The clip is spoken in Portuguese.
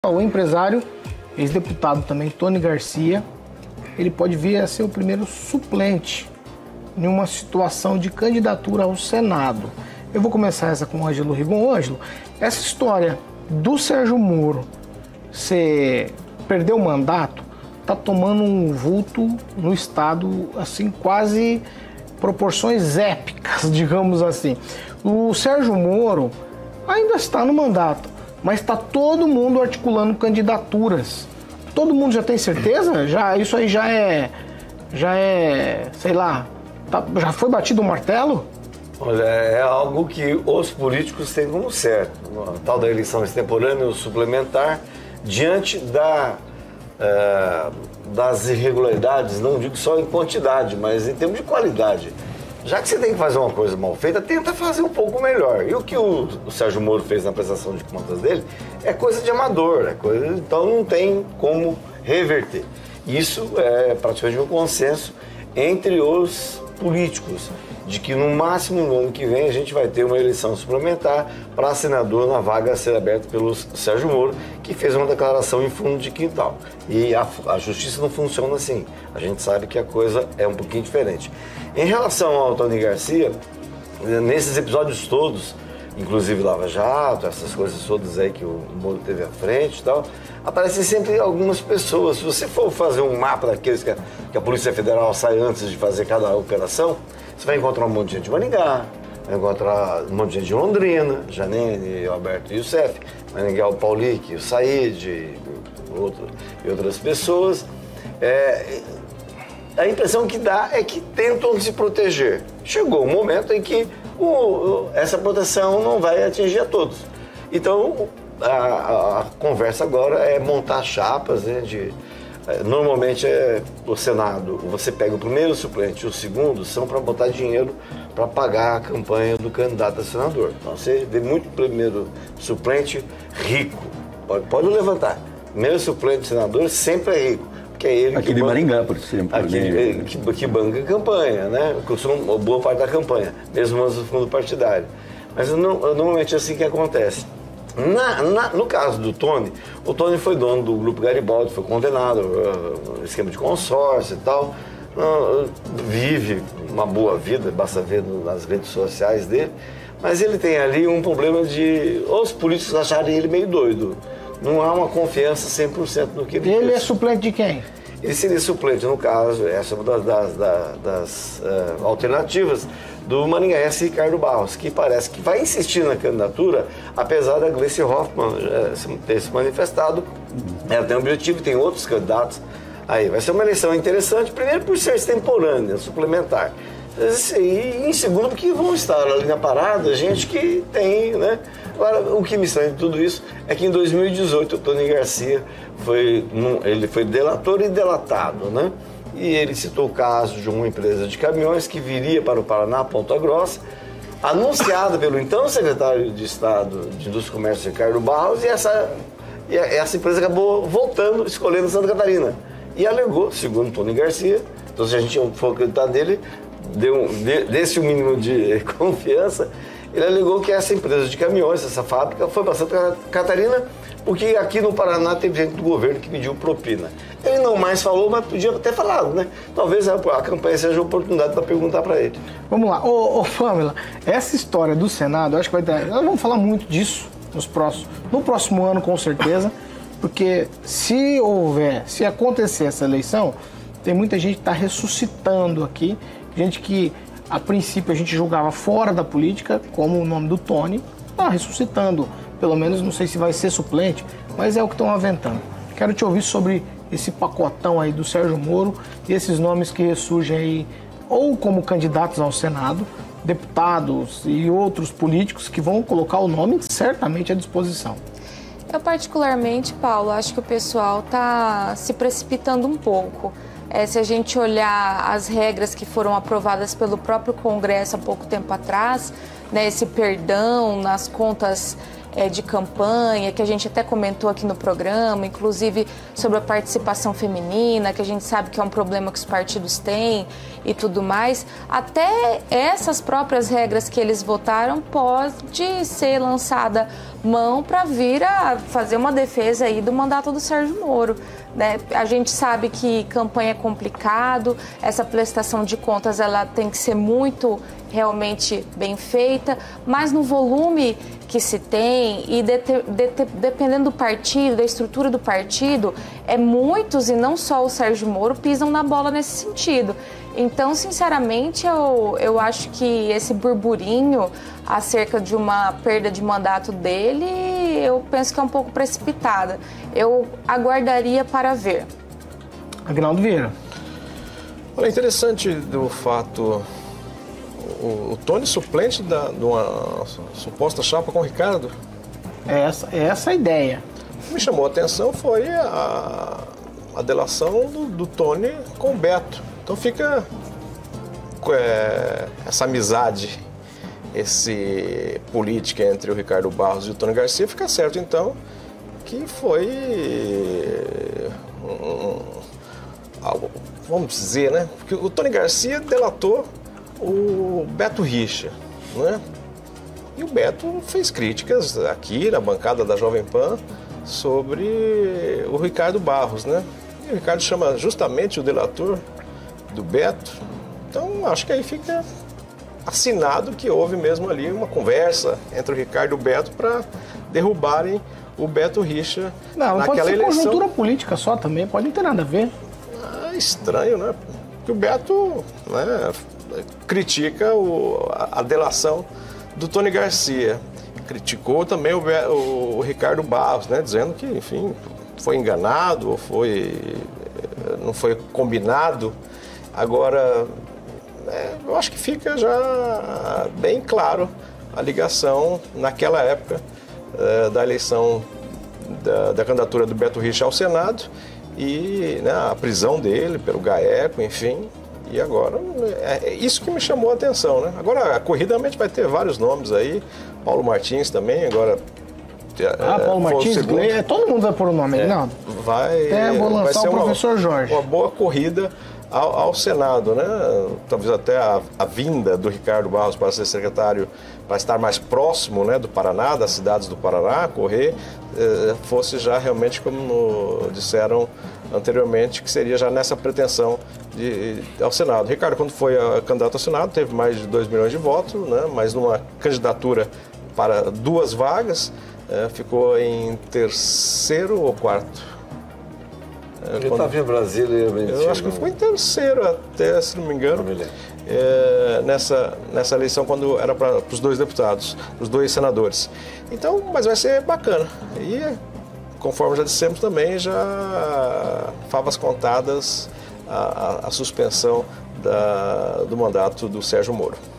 O empresário, ex-deputado também, Tony Garcia, ele pode vir a ser o primeiro suplente em uma situação de candidatura ao Senado. Eu vou começar essa com o Ângelo Rigon. Ângelo, essa história do Sérgio Moro perder o mandato está tomando um vulto no Estado, assim, quase proporções épicas, digamos assim. O Sérgio Moro ainda está no mandato, mas está todo mundo articulando candidaturas. Todo mundo já tem certeza? Isso aí já é, sei lá, já foi batido o martelo? Olha, é algo que os políticos têm como certo. A tal da eleição extemporânea ou suplementar, diante das irregularidades, não digo só em quantidade, mas em termos de qualidade. Já que você tem que fazer uma coisa mal feita, tenta fazer um pouco melhor. E o que o Sérgio Moro fez na prestação de contas dele é coisa de amador, então não tem como reverter. Isso é praticamente um consenso entre os políticos, de que no máximo no ano que vem a gente vai ter uma eleição suplementar para senador na vaga a ser aberta pelo Sérgio Moro, que fez uma declaração em fundo de quintal. E a justiça não funciona assim. A gente sabe que a coisa é um pouquinho diferente. Em relação ao Tony Garcia, nesses episódios todos, inclusive Lava Jato, essas coisas todas aí que o Moro teve à frente e tal, aparecem sempre algumas pessoas. Se você for fazer um mapa daqueles que a Polícia Federal sai antes de fazer cada operação, você vai encontrar um monte de gente de Maringá, vai encontrar um monte de gente de Londrina, Janine, Alberto Youssef, vai encontrar o Paulique, o Said e outras pessoas. A impressão que dá é que tentam se proteger. Chegou um momento em que essa proteção não vai atingir a todos. Então, a conversa agora é montar chapas, né, normalmente o Senado, você pega o primeiro suplente e o segundo, são para botar dinheiro para pagar a campanha do candidato a senador. Então você vê muito primeiro suplente rico, pode levantar. Primeiro suplente senador sempre é rico, porque é ele aqui de Maringá, por exemplo. Que banca a campanha, né? Costuma boa parte da campanha, mesmo antes do fundo partidário. Mas normalmente é assim que acontece. No caso do Tony, o Tony foi dono do Grupo Garibaldi, foi condenado, esquema de consórcio e tal, vive uma boa vida, basta ver nas redes sociais dele, mas ele tem ali um problema de os políticos acharem ele meio doido, não há uma confiança 100% no que ele Ele é suplente de quem? Ele seria suplente, no caso, essa é uma das alternativas do maringaense Ricardo Barros, que parece que vai insistir na candidatura, apesar da Gleice Hoffmann ter se manifestado. Ela tem um objetivo, tem outros candidatos. Aí vai ser uma eleição interessante, primeiro por ser extemporânea, suplementar. E em segundo, porque vão estar ali na parada gente que tem, né? Agora, o que me estranha de tudo isso é que em 2018 o Tony Garcia ele foi delator e delatado, né? E ele citou o caso de uma empresa de caminhões que viria para o Paraná, Ponta Grossa, anunciada pelo então secretário de Estado de Indústria e Comércio, Ricardo Barros, e essa empresa acabou voltando, escolhendo Santa Catarina. E alegou, segundo Tony Garcia, então se a gente for acreditar nele, desse um mínimo de confiança, ele alegou que essa empresa de caminhões, essa fábrica, foi para Santa Catarina porque aqui no Paraná teve gente do governo que pediu propina. Ele não mais falou, mas podia ter falado, né? Talvez a campanha seja a oportunidade para perguntar para ele. Vamos lá. Ô, Pamela, essa história do Senado, acho que vai ter... Nós vamos falar muito disso no próximo ano, com certeza, porque se acontecer essa eleição, tem muita gente que está ressuscitando aqui, gente que a princípio a gente julgava fora da política, como o nome do Tony, está ressuscitando. Pelo menos, não sei se vai ser suplente, mas é o que estão aventando. Quero te ouvir sobre esse pacotão aí do Sérgio Moro e esses nomes que ressurgem aí, ou como candidatos ao Senado, deputados e outros políticos que vão colocar o nome certamente à disposição. Eu particularmente, Paulo, acho que o pessoal está se precipitando um pouco. Se a gente olhar as regras que foram aprovadas pelo próprio Congresso há pouco tempo atrás, né, esse perdão nas contas de campanha, que a gente até comentou aqui no programa, inclusive sobre a participação feminina, que a gente sabe que é um problema que os partidos têm e tudo mais, até essas próprias regras que eles votaram pode ser lançada mão para vir a fazer uma defesa aí do mandato do Sérgio Moro, né? A gente sabe que campanha é complicado, essa prestação de contas ela tem que ser muito realmente bem feita, mas no volume que se tem e dependendo do partido, da estrutura do partido, muitos e não só o Sérgio Moro pisam na bola nesse sentido. Então, sinceramente, eu acho que esse burburinho acerca de uma perda de mandato dele, eu penso que é um pouco precipitada. Eu aguardaria para ver. Aguinaldo Vieira. Olha, é interessante do fato, o Tony suplente de uma suposta chapa com o Ricardo. Essa é a ideia. O que me chamou a atenção foi a delação do Tony com o Beto. Então fica essa amizade, esse política entre o Ricardo Barros e o Tony Garcia, fica certo então que foi algo, vamos dizer, né? Porque o Tony Garcia delatou o Beto Richa, né? E o Beto fez críticas aqui na bancada da Jovem Pan sobre o Ricardo Barros, né? E o Ricardo chama justamente o delator do Beto. Então acho que aí fica assinado que houve mesmo ali uma conversa entre o Ricardo e o Beto para derrubarem o Beto Richa naquela pode ser eleição. Conjuntura política só também, pode não ter nada a ver. Estranho, né? Porque o Beto, né, critica a delação do Tony Garcia. Criticou também o Ricardo Barros, né, dizendo que, enfim, foi enganado ou não foi combinado. Agora, eu acho que fica já bem claro a ligação naquela época da eleição da candidatura do Beto Richa ao Senado e, né, a prisão dele pelo GAECO, enfim. E agora, é isso que me chamou a atenção, né? Agora, a corrida realmente vai ter vários nomes aí. Paulo Martins também, agora... Paulo Martins, todo mundo vai pôr o nome, não? Vou lançar vai ser o professor Jorge. Uma boa corrida ao Senado, né? Talvez até a vinda do Ricardo Barros para ser secretário, para estar mais próximo, né, do Paraná, das cidades do Paraná, correr, fosse já realmente, como disseram anteriormente, que seria já nessa pretensão ao Senado. Ricardo, quando foi candidato ao Senado, teve mais de 2 milhões de votos, né? Mas numa candidatura para 2 vagas, ficou em terceiro ou quarto. Ele estava em Brasília. Eu acho que ficou em terceiro até, se não me engano, nessa eleição, quando era para os 2 deputados, os 2 senadores. Então, mas vai ser bacana. E, conforme já dissemos também, já favas contadas a suspensão do mandato do Sérgio Moro.